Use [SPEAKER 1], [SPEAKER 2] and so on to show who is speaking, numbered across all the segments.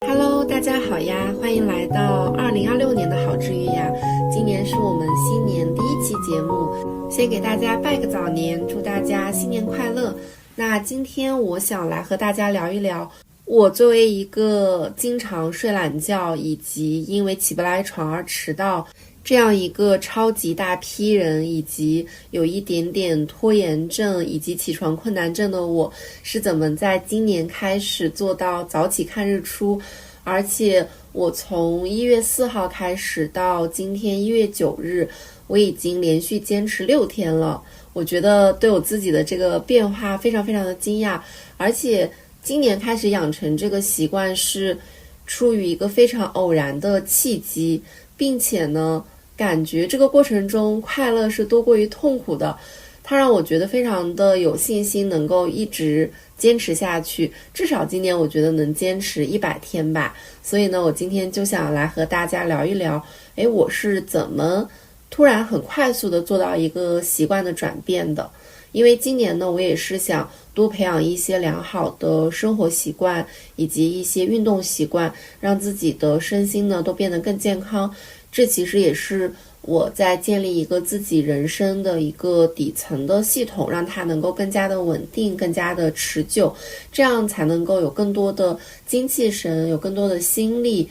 [SPEAKER 1] Hello， 大家好呀，欢迎来到2026年的好治愈呀。今年是我们新年第一期节目，先给大家拜个早年，祝大家新年快乐。那今天我想来和大家聊一聊，我作为一个经常睡懒觉以及因为起不来床而迟到这样一个超级大批人，以及有一点点拖延症以及起床困难症的我，是怎么在今年开始做到早起看日出，而且我从1月4号开始到今天1月9日，我已经连续坚持6天了。我觉得对我自己的这个变化非常非常的惊讶，而且今年开始养成这个习惯是出于一个非常偶然的契机，并且呢感觉这个过程中快乐是多过于痛苦的，它让我觉得非常的有信心能够一直坚持下去，至少今年我觉得能坚持100天吧。所以呢我今天就想来和大家聊一聊，我是怎么突然很快速的做到一个习惯的转变的。因为今年呢我也是想多培养一些良好的生活习惯以及一些运动习惯，让自己的身心呢都变得更健康。这其实也是我在建立一个自己人生的一个底层的系统，让它能够更加的稳定，更加的持久，这样才能够有更多的精气神，有更多的心力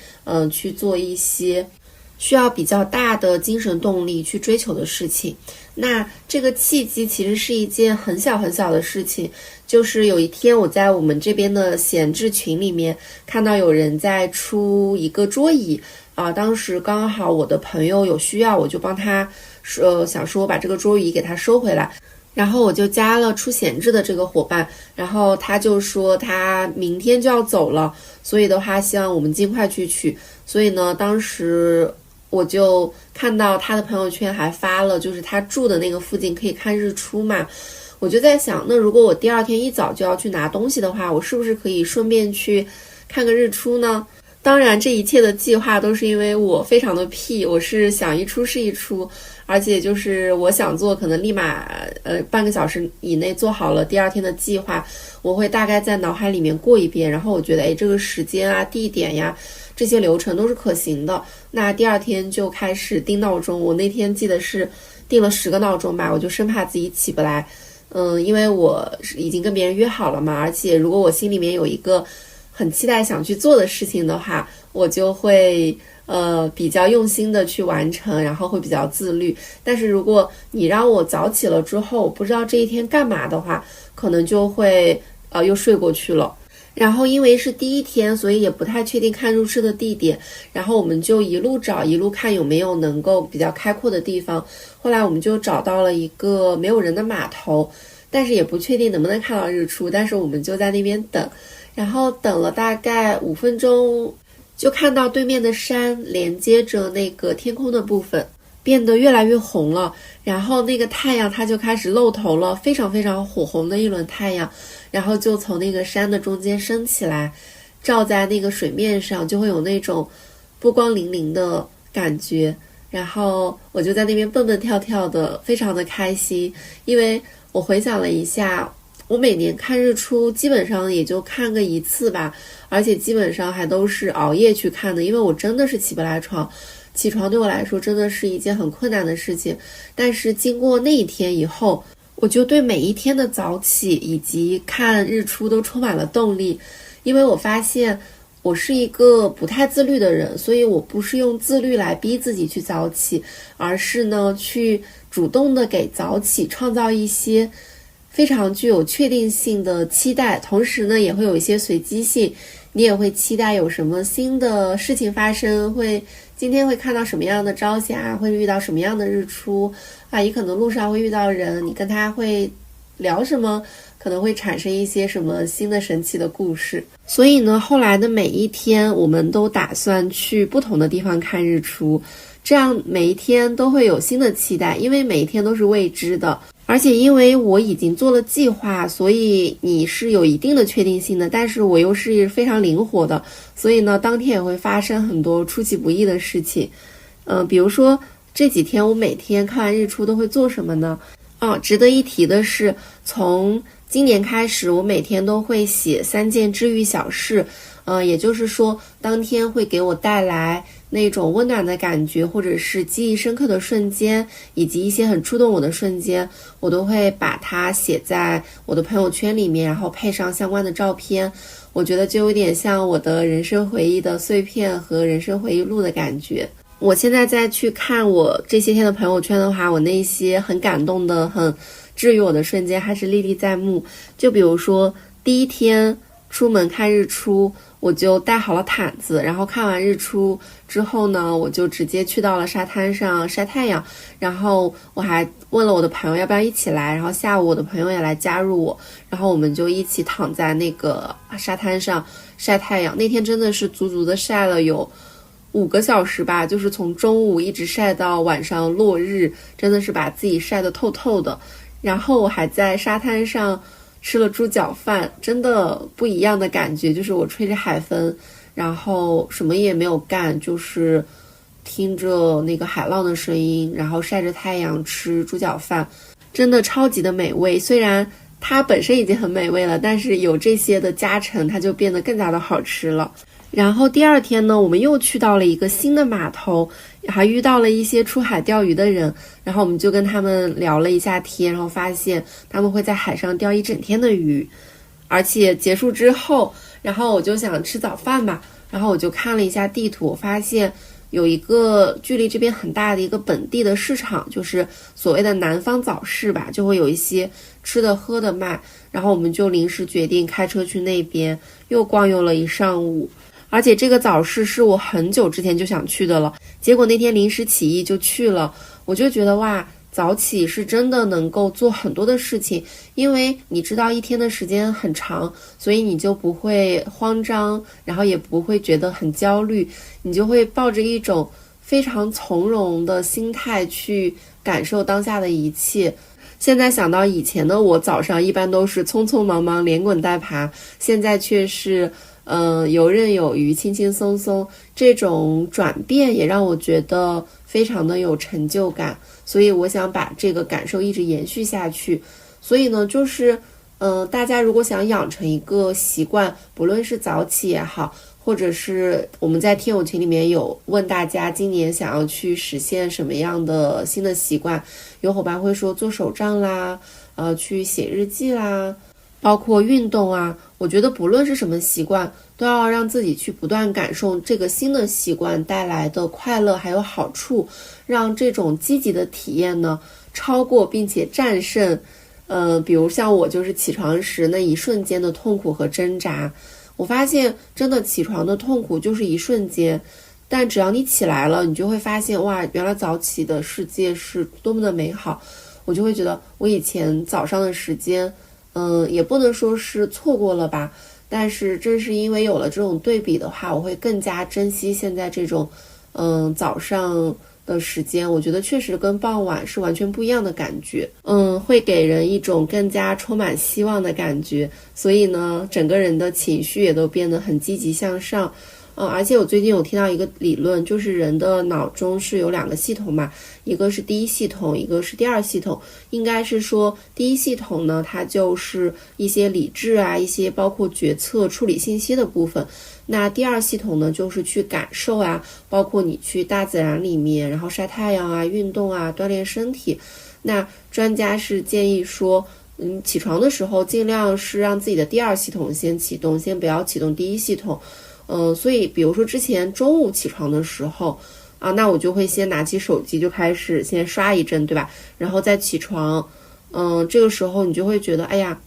[SPEAKER 1] 去做一些需要比较大的精神动力去追求的事情。那这个契机其实是一件很小很小的事情，就是有一天我在我们这边的闲置群里面看到有人在出一个桌椅当时刚好我的朋友有需要，我就帮他想说把这个桌椅给他收回来，然后我就加了出闲置的这个伙伴，然后他就说他明天就要走了，所以的话希望我们尽快去取。所以呢当时我就看到他的朋友圈还发了，就是他住的那个附近可以看日出嘛，我就在想，那如果我第二天一早就要去拿东西的话，我是不是可以顺便去看个日出呢？当然这一切的计划都是因为我非常的屁，我是想一出是一出，而且就是我想做可能立马半个小时以内做好了第二天的计划，我会大概在脑海里面过一遍，然后我觉得这个时间啊地点呀这些流程都是可行的，那第二天就开始定闹钟。我那天记得是定了10个闹钟吧，我就生怕自己起不来，因为我已经跟别人约好了嘛，而且如果我心里面有一个很期待想去做的事情的话，我就会比较用心的去完成，然后会比较自律。但是如果你让我早起了之后我不知道这一天干嘛的话，可能就会又睡过去了。然后因为是第一天，所以也不太确定看日出的地点，然后我们就一路找一路看有没有能够比较开阔的地方。后来我们就找到了一个没有人的码头，但是也不确定能不能看到日出，但是我们就在那边等，然后等了大概5分钟，就看到对面的山连接着那个天空的部分变得越来越红了，然后那个太阳它就开始露头了，非常非常火红的一轮太阳，然后就从那个山的中间升起来，照在那个水面上，就会有那种波光粼粼的感觉。然后我就在那边蹦蹦跳跳的，非常的开心。因为我回想了一下，我每年看日出基本上也就看个1次吧，而且基本上还都是熬夜去看的，因为我真的是起不来床，起床对我来说真的是一件很困难的事情。但是经过那一天以后，我就对每一天的早起以及看日出都充满了动力。因为我发现我是一个不太自律的人，所以我不是用自律来逼自己去早起，而是呢去主动的给早起创造一些非常具有确定性的期待，同时呢也会有一些随机性，你也会期待有什么新的事情发生，今天会看到什么样的朝霞，会遇到什么样的日出也可能路上会遇到人，你跟他会聊什么，可能会产生一些什么新的神奇的故事。所以呢后来的每一天我们都打算去不同的地方看日出，这样每一天都会有新的期待，因为每一天都是未知的。而且因为我已经做了计划，所以你是有一定的确定性的，但是我又是非常灵活的，所以呢当天也会发生很多出其不意的事情。比如说这几天我每天看完日出都会做什么呢？值得一提的是，从今年开始，我每天都会写3件治愈小事，也就是说，当天会给我带来那种温暖的感觉，或者是记忆深刻的瞬间，以及一些很触动我的瞬间，我都会把它写在我的朋友圈里面，然后配上相关的照片。我觉得就有点像我的人生回忆的碎片和人生回忆录的感觉。我现在再去看我这些天的朋友圈的话，我那些很感动的、很治愈我的瞬间还是历历在目。就比如说第一天出门看日出，我就带好了毯子，然后看完日出之后呢，我就直接去到了沙滩上晒太阳，然后我还问了我的朋友要不要一起来，然后下午我的朋友也来加入我，然后我们就一起躺在那个沙滩上晒太阳。那天真的是足足的晒了有5个小时吧，就是从中午一直晒到晚上落日，真的是把自己晒得透透的。然后我还在沙滩上吃了猪脚饭，真的不一样的感觉，就是我吹着海风，然后什么也没有干，就是听着那个海浪的声音，然后晒着太阳吃猪脚饭，真的超级的美味。虽然它本身已经很美味了，但是有这些的加成，它就变得更加的好吃了。然后第二天呢，我们又去到了一个新的码头，还遇到了一些出海钓鱼的人，然后我们就跟他们聊了一下天，然后发现他们会在海上钓一整天的鱼。而且结束之后，然后我就想吃早饭吧，然后我就看了一下地图，我发现有一个距离这边很大的一个本地的市场，就是所谓的南方早市吧，就会有一些吃的喝的卖，然后我们就临时决定开车去那边，又逛悠了一上午。而且这个早市是我很久之前就想去的了，结果那天临时起意就去了。我就觉得哇，早起是真的能够做很多的事情，因为你知道一天的时间很长，所以你就不会慌张，然后也不会觉得很焦虑，你就会抱着一种非常从容的心态去感受当下的一切。现在想到以前的我，早上一般都是匆匆忙忙连滚带爬，现在却是游刃有余，轻轻松松。这种转变也让我觉得非常的有成就感，所以我想把这个感受一直延续下去。所以呢，就是大家如果想养成一个习惯，不论是早起也好，或者是我们在听友群里面有问大家今年想要去实现什么样的新的习惯，有伙伴会说做手账啦，去写日记啦，包括运动啊。我觉得不论是什么习惯，都要让自己去不断感受这个新的习惯带来的快乐还有好处，让这种积极的体验呢超过并且战胜比如像我就是起床时那一瞬间的痛苦和挣扎。我发现真的起床的痛苦就是一瞬间，但只要你起来了，你就会发现哇，原来早起的世界是多么的美好。我就会觉得我以前早上的时间也不能说是错过了吧，但是正是因为有了这种对比的话，我会更加珍惜现在这种早上的时间。我觉得确实跟傍晚是完全不一样的感觉，会给人一种更加充满希望的感觉，所以呢整个人的情绪也都变得很积极向上。而且我最近有听到一个理论，就是人的脑中是有2个系统嘛，一个是第一系统，一个是第二系统。应该是说第一系统呢，它就是一些理智啊，一些包括决策处理信息的部分。那第二系统呢，就是去感受啊，包括你去大自然里面，然后晒太阳啊，运动啊，锻炼身体。那专家是建议说起床的时候尽量是让自己的第二系统先启动，先不要启动第一系统。所以比如说之前中午起床的时候啊，那我就会先拿起手机就开始先刷一阵，对吧？然后再起床。这个时候你就会觉得哎呀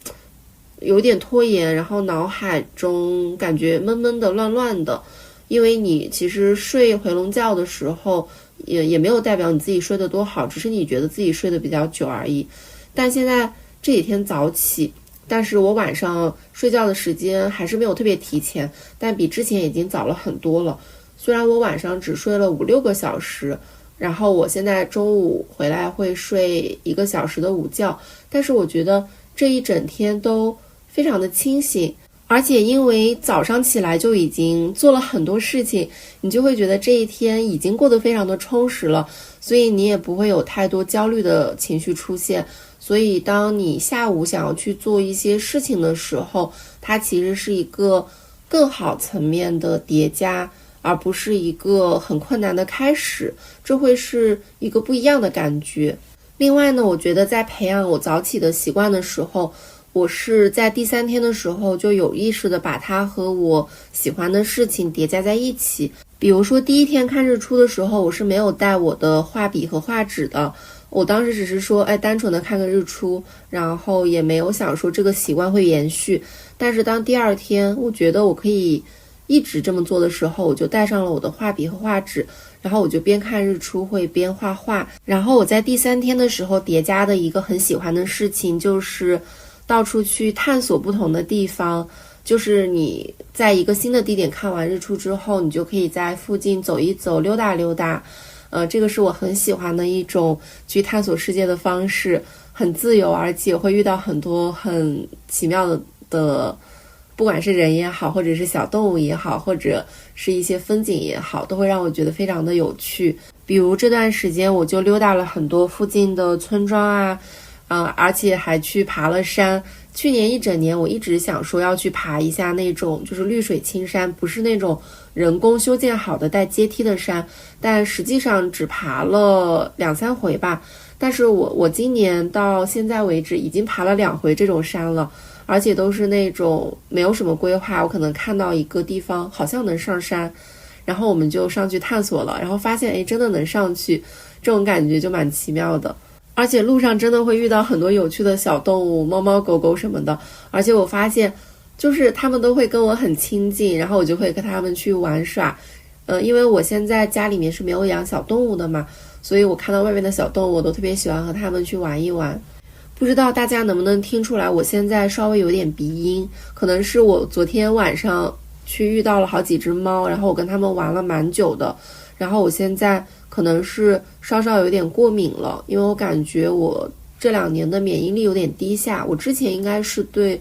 [SPEAKER 1] 有点拖延，然后脑海中感觉闷闷的乱乱的，因为你其实睡回笼觉的时候也没有代表你自己睡得多好，只是你觉得自己睡得比较久而已。但现在这几天早起，但是我晚上睡觉的时间还是没有特别提前，但比之前已经早了很多了。虽然我晚上只睡了5-6个小时，然后我现在中午回来会睡1个小时的午觉，但是我觉得这一整天都非常的清醒。而且因为早上起来就已经做了很多事情，你就会觉得这一天已经过得非常的充实了，所以你也不会有太多焦虑的情绪出现。所以当你下午想要去做一些事情的时候，它其实是一个更好层面的叠加，而不是一个很困难的开始，这会是一个不一样的感觉。另外呢，我觉得在培养我早起的习惯的时候，我是在第3天的时候就有意识的把它和我喜欢的事情叠加在一起。比如说第1天看日出的时候，我是没有带我的画笔和画纸的，我当时只是说单纯的看个日出，然后也没有想说这个习惯会延续。但是当第2天我觉得我可以一直这么做的时候，我就带上了我的画笔和画纸，然后我就边看日出会边画画。然后我在第3天的时候叠加的一个很喜欢的事情，就是到处去探索不同的地方。就是你在一个新的地点看完日出之后，你就可以在附近走一走，溜达溜达。这个是我很喜欢的一种去探索世界的方式，很自由，而且会遇到很多很奇妙的不管是人也好，或者是小动物也好，或者是一些风景也好，都会让我觉得非常的有趣。比如这段时间我就溜达了很多附近的村庄啊，而且还去爬了山。去年1整年我一直想说要去爬一下那种就是绿水青山，不是那种人工修建好的带阶梯的山，但实际上只爬了2-3回吧。但是我今年到现在为止已经爬了2回这种山了，而且都是那种没有什么规划，我可能看到一个地方好像能上山，然后我们就上去探索了，然后发现真的能上去，这种感觉就蛮奇妙的。而且路上真的会遇到很多有趣的小动物，猫猫狗狗什么的，而且我发现就是他们都会跟我很亲近，然后我就会跟他们去玩耍。因为我现在家里面是没有养小动物的嘛，所以我看到外面的小动物我都特别喜欢和他们去玩一玩。不知道大家能不能听出来，我现在稍微有点鼻音，可能是我昨天晚上去遇到了好几只猫，然后我跟他们玩了蛮久的，然后我现在可能是稍稍有点过敏了，因为我感觉我这2年的免疫力有点低下，我之前应该是对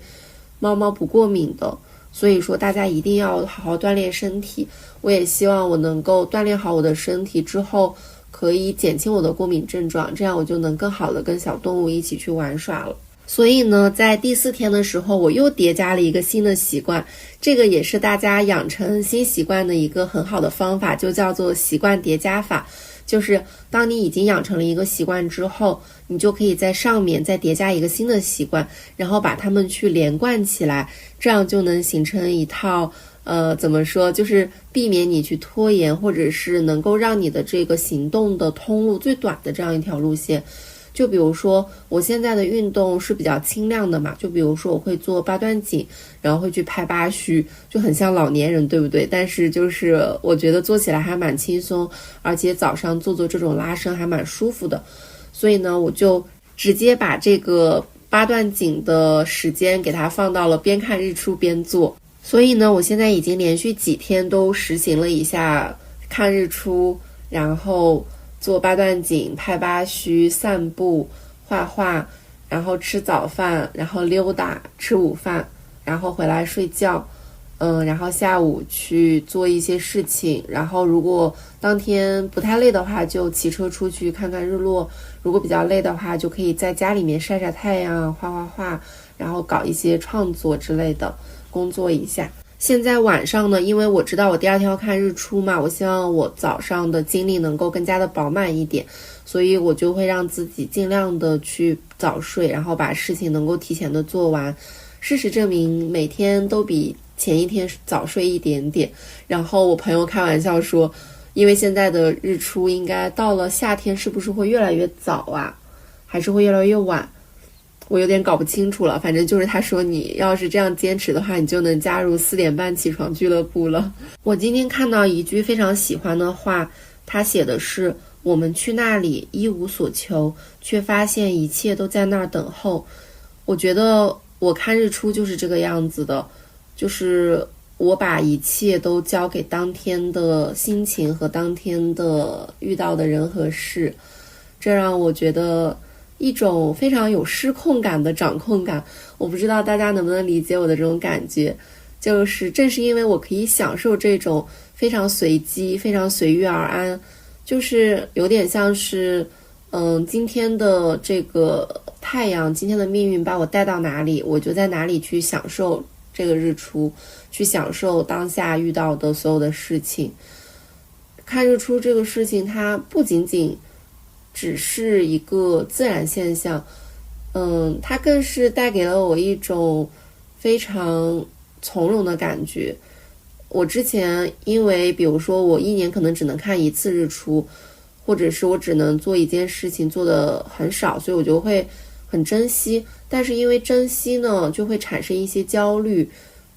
[SPEAKER 1] 猫猫不过敏的，所以说大家一定要好好锻炼身体。我也希望我能够锻炼好我的身体之后，可以减轻我的过敏症状，这样我就能更好的跟小动物一起去玩耍了。所以呢，在第4天的时候，我又叠加了一个新的习惯，这个也是大家养成新习惯的一个很好的方法，就叫做习惯叠加法。就是当你已经养成了一个习惯之后，你就可以在上面再叠加一个新的习惯，然后把它们去连贯起来，这样就能形成一套怎么说，就是避免你去拖延，或者是能够让你的这个行动的通路最短的这样一条路线。就比如说我现在的运动是比较轻量的嘛，就比如说我会做8段锦，然后会去拍8虚，就很像老年人对不对？但是就是我觉得做起来还蛮轻松，而且早上做这种拉伸还蛮舒服的。所以呢，我就直接把这个8段锦的时间给它放到了边看日出边做。所以呢，我现在已经连续几天都实行了一下看日出，然后做8段锦，拍8虚，散步，画画，然后吃早饭，然后溜达，吃午饭，然后回来睡觉，然后下午去做一些事情，然后如果当天不太累的话，就骑车出去看看日落，如果比较累的话，就可以在家里面晒晒太阳，画画画，然后搞一些创作之类的，工作一下。现在晚上呢，因为我知道我第2天要看日出嘛，我希望我早上的精力能够更加的饱满一点，所以我就会让自己尽量的去早睡，然后把事情能够提前的做完。事实证明，每天都比前一天早睡一点点。然后我朋友开玩笑说，因为现在的日出应该到了夏天是不是会越来越早啊，还是会越来越晚？我有点搞不清楚了，反正就是他说你要是这样坚持的话，你就能加入4点半起床俱乐部了。我今天看到一句非常喜欢的话，他写的是，我们去那里一无所求，却发现一切都在那儿等候。我觉得我看日出就是这个样子的，就是我把一切都交给当天的心情和当天的遇到的人和事，这让我觉得一种非常有失控感的掌控感。我不知道大家能不能理解我的这种感觉，就是正是因为我可以享受这种非常随机非常随遇而安，就是有点像是今天的这个太阳，今天的命运把我带到哪里，我就在哪里去享受这个日出，去享受当下遇到的所有的事情。看日出这个事情，它不仅仅只是一个自然现象，它更是带给了我一种非常从容的感觉。我之前因为比如说我一年可能只能看一次日出，或者是我只能做一件事情做得很少，所以我就会很珍惜。但是因为珍惜呢，就会产生一些焦虑，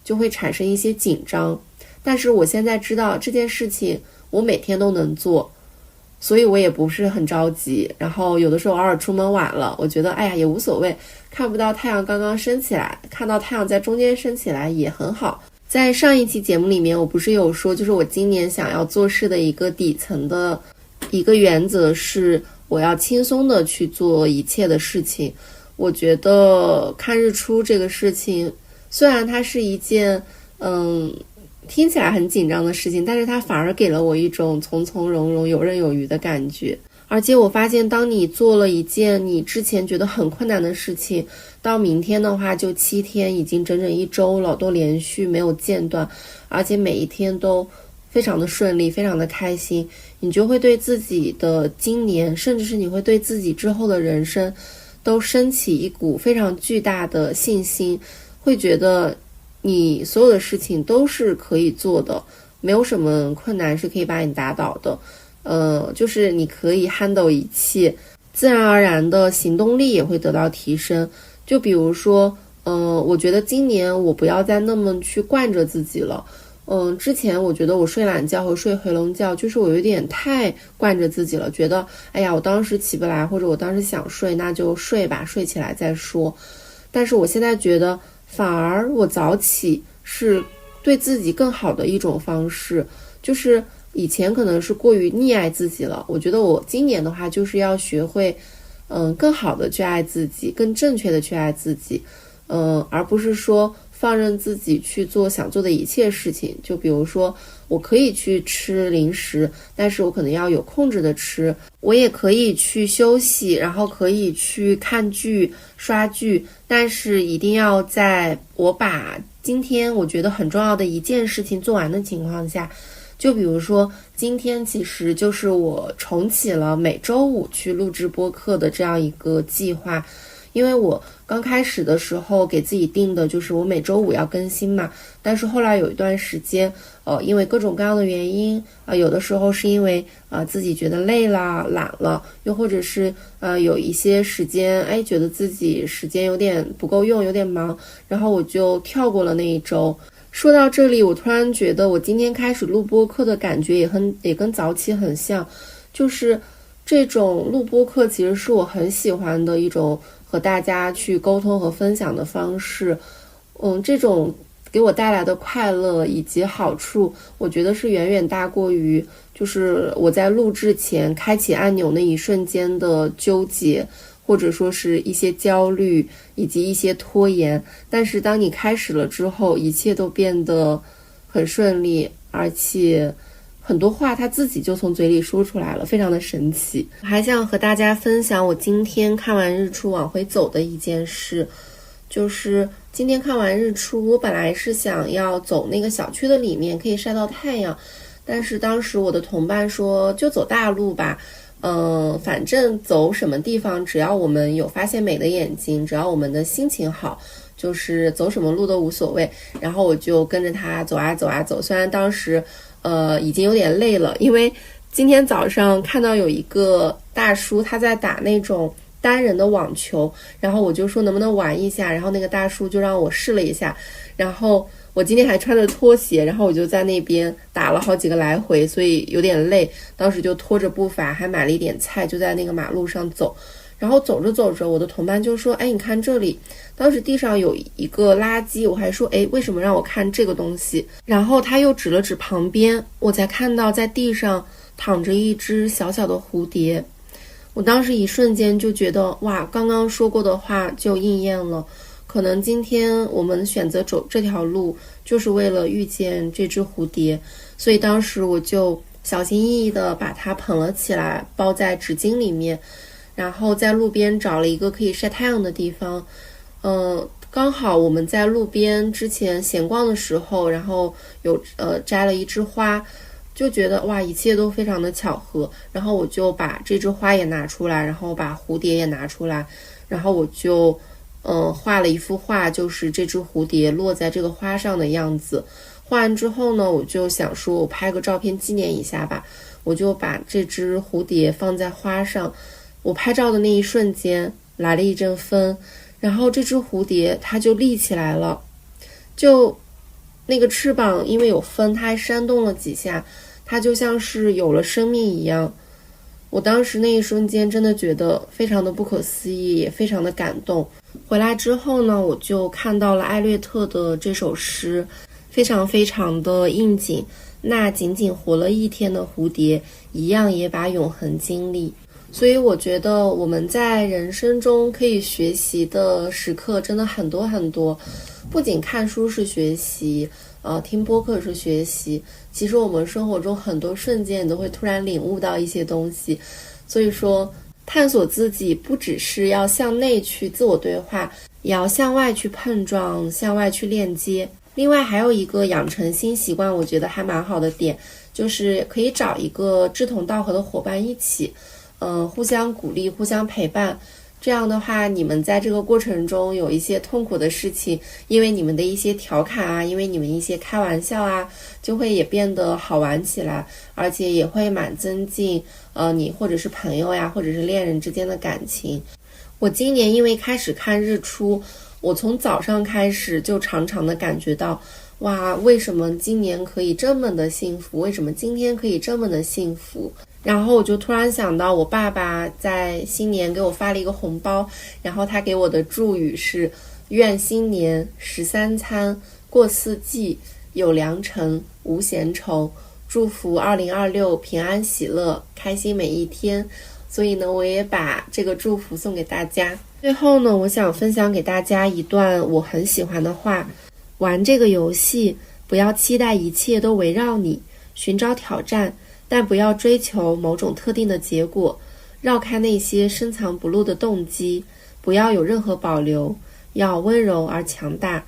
[SPEAKER 1] 就会产生一些紧张。但是我现在知道这件事情我每天都能做，所以我也不是很着急。然后有的时候偶尔出门晚了，我觉得也无所谓，看不到太阳刚刚升起来，看到太阳在中间升起来也很好。在上一期节目里面，我不是有说，就是我今年想要做事的一个底层的一个原则是，我要轻松的去做一切的事情。我觉得看日出这个事情，虽然它是一件听起来很紧张的事情，但是它反而给了我一种从从容容、游刃有余的感觉。而且我发现，当你做了一件你之前觉得很困难的事情，到明天的话就7天，已经整整1周了，都连续没有间断，而且每一天都非常的顺利，非常的开心，你就会对自己的今年，甚至是你会对自己之后的人生都升起一股非常巨大的信心，会觉得你所有的事情都是可以做的，没有什么困难是可以把你打倒的，就是你可以 handle 一切，自然而然的行动力也会得到提升。就比如说我觉得今年我不要再那么去惯着自己了。之前我觉得我睡懒觉和睡回笼觉，就是我有点太惯着自己了，觉得我当时起不来，或者我当时想睡，那就睡吧，睡起来再说。但是我现在觉得反而我早起是对自己更好的一种方式，就是以前可能是过于溺爱自己了，我觉得我今年的话就是要学会更好的去爱自己，更正确的去爱自己，而不是说放任自己去做想做的一切事情。就比如说我可以去吃零食，但是我可能要有控制的吃，我也可以去休息，然后可以去看剧刷剧，但是一定要在我把今天我觉得很重要的一件事情做完的情况下。就比如说今天其实就是我重启了每周五去录制播客的这样一个计划。因为我刚开始的时候给自己定的就是我每周五要更新嘛，但是后来有一段时间因为各种各样的原因有的时候是因为自己觉得累了懒了，又或者是有一些时间觉得自己时间有点不够用，有点忙，然后我就跳过了那一周。说到这里，我突然觉得我今天开始录播客的感觉也跟早起很像，就是这种录播客其实是我很喜欢的一种和大家去沟通和分享的方式。这种给我带来的快乐以及好处，我觉得是远远大过于就是我在录制前开启按钮那一瞬间的纠结，或者说是一些焦虑以及一些拖延。但是当你开始了之后，一切都变得很顺利，而且很多话他自己就从嘴里说出来了，非常的神奇。还想和大家分享我今天看完日出往回走的一件事，就是今天看完日出，我本来是想要走那个小区的里面，可以晒到太阳，但是当时我的同伴说就走大路吧，反正走什么地方只要我们有发现美的眼睛，只要我们的心情好，就是走什么路都无所谓。然后我就跟着他走啊走啊走，虽然当时已经有点累了，因为今天早上看到有一个大叔他在打那种单人的网球，然后我就说能不能玩一下，然后那个大叔就让我试了一下，然后我今天还穿着拖鞋，然后我就在那边打了好几个来回，所以有点累，当时就拖着步伐，还买了一点菜，就在那个马路上走。然后走着走着，我的同伴就说你看这里，当时地上有一个垃圾，我还说为什么让我看这个东西，然后他又指了指旁边，我才看到在地上躺着一只小小的蝴蝶。我当时一瞬间就觉得哇，刚刚说过的话就应验了，可能今天我们选择走这条路就是为了遇见这只蝴蝶。所以当时我就小心翼翼地把它捧了起来，包在纸巾里面，然后在路边找了一个可以晒太阳的地方。刚好我们在路边之前闲逛的时候，然后有摘了一枝花，就觉得哇，一切都非常的巧合。然后我就把这枝花也拿出来，然后把蝴蝶也拿出来，然后我就画了一幅画，就是这只蝴蝶落在这个花上的样子。画完之后呢，我就想说我拍个照片纪念一下吧，我就把这只蝴蝶放在花上。我拍照的那一瞬间来了一阵风，然后这只蝴蝶它就立起来了，就那个翅膀因为有风它还扇动了几下，它就像是有了生命一样。我当时那一瞬间真的觉得非常的不可思议，也非常的感动。回来之后呢，我就看到了艾略特的这首诗，非常非常的应景。那仅仅活了一天的蝴蝶，一样也把永恒经历。所以我觉得我们在人生中可以学习的时刻真的很多很多，不仅看书是学习，听播客是学习，其实我们生活中很多瞬间你都会突然领悟到一些东西。所以说探索自己不只是要向内去自我对话，也要向外去碰撞，向外去链接。另外还有一个养成新习惯我觉得还蛮好的点，就是可以找一个志同道合的伙伴一起互相鼓励，互相陪伴。这样的话，你们在这个过程中有一些痛苦的事情，因为你们的一些调侃啊，因为你们一些开玩笑啊，就会也变得好玩起来，而且也会蛮增进你或者是朋友呀，或者是恋人之间的感情。我今年因为开始看日出，我从早上开始就常常的感觉到，哇，为什么今年可以这么的幸福？为什么今天可以这么的幸福？然后我就突然想到，我爸爸在新年给我发了一个红包，然后他给我的祝语是愿新年13餐过四季，有良辰无闲愁，祝福2026平安喜乐，开心每一天。所以呢，我也把这个祝福送给大家。最后呢，我想分享给大家一段我很喜欢的话：玩这个游戏，不要期待一切都围绕你，寻找挑战，但不要追求某种特定的结果，绕开那些深藏不露的动机，不要有任何保留，要温柔而强大，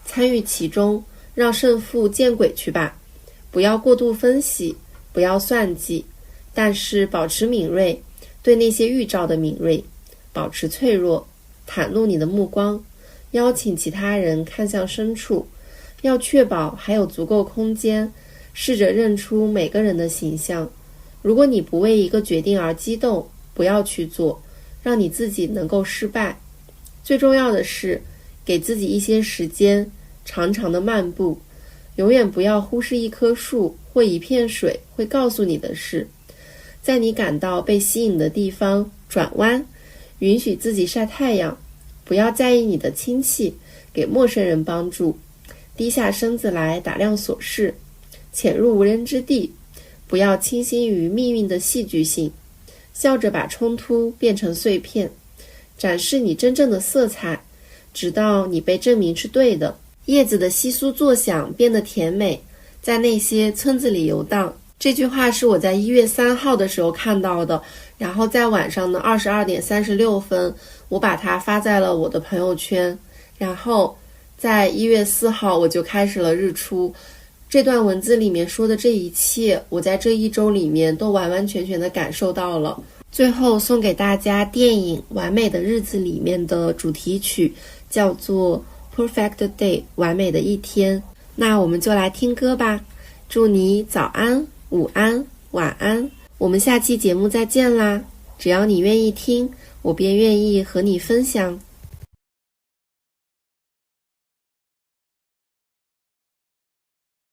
[SPEAKER 1] 参与其中，让胜负见鬼去吧。不要过度分析，不要算计，但是保持敏锐，对那些预兆的敏锐，保持脆弱，袒露你的目光，邀请其他人看向深处，要确保还有足够空间，试着认出每个人的形象。如果你不为一个决定而激动，不要去做，让你自己能够失败。最重要的是，给自己一些时间，长长的漫步，永远不要忽视一棵树或一片水会告诉你的事。在你感到被吸引的地方转弯，允许自己晒太阳，不要在意你的亲戚，给陌生人帮助，低下身子来打量琐事，潜入无人之地，不要倾心于命运的戏剧性，笑着把冲突变成碎片，展示你真正的色彩，直到你被证明是对的。叶子的窸窣作响变得甜美，在那些村子里游荡。这句话是我在1月3号的时候看到的，然后在晚上的22点36分，我把它发在了我的朋友圈，然后在1月4号我就开始了日出。这段文字里面说的这一切，我在这一周里面都完完全全的感受到了。最后送给大家电影《完美的日子》里面的主题曲，叫做 Perfect Day 完美的一天。那我们就来听歌吧。祝你早安、午安、晚安，我们下期节目再见啦！只要你愿意听，我便愿意和你分享。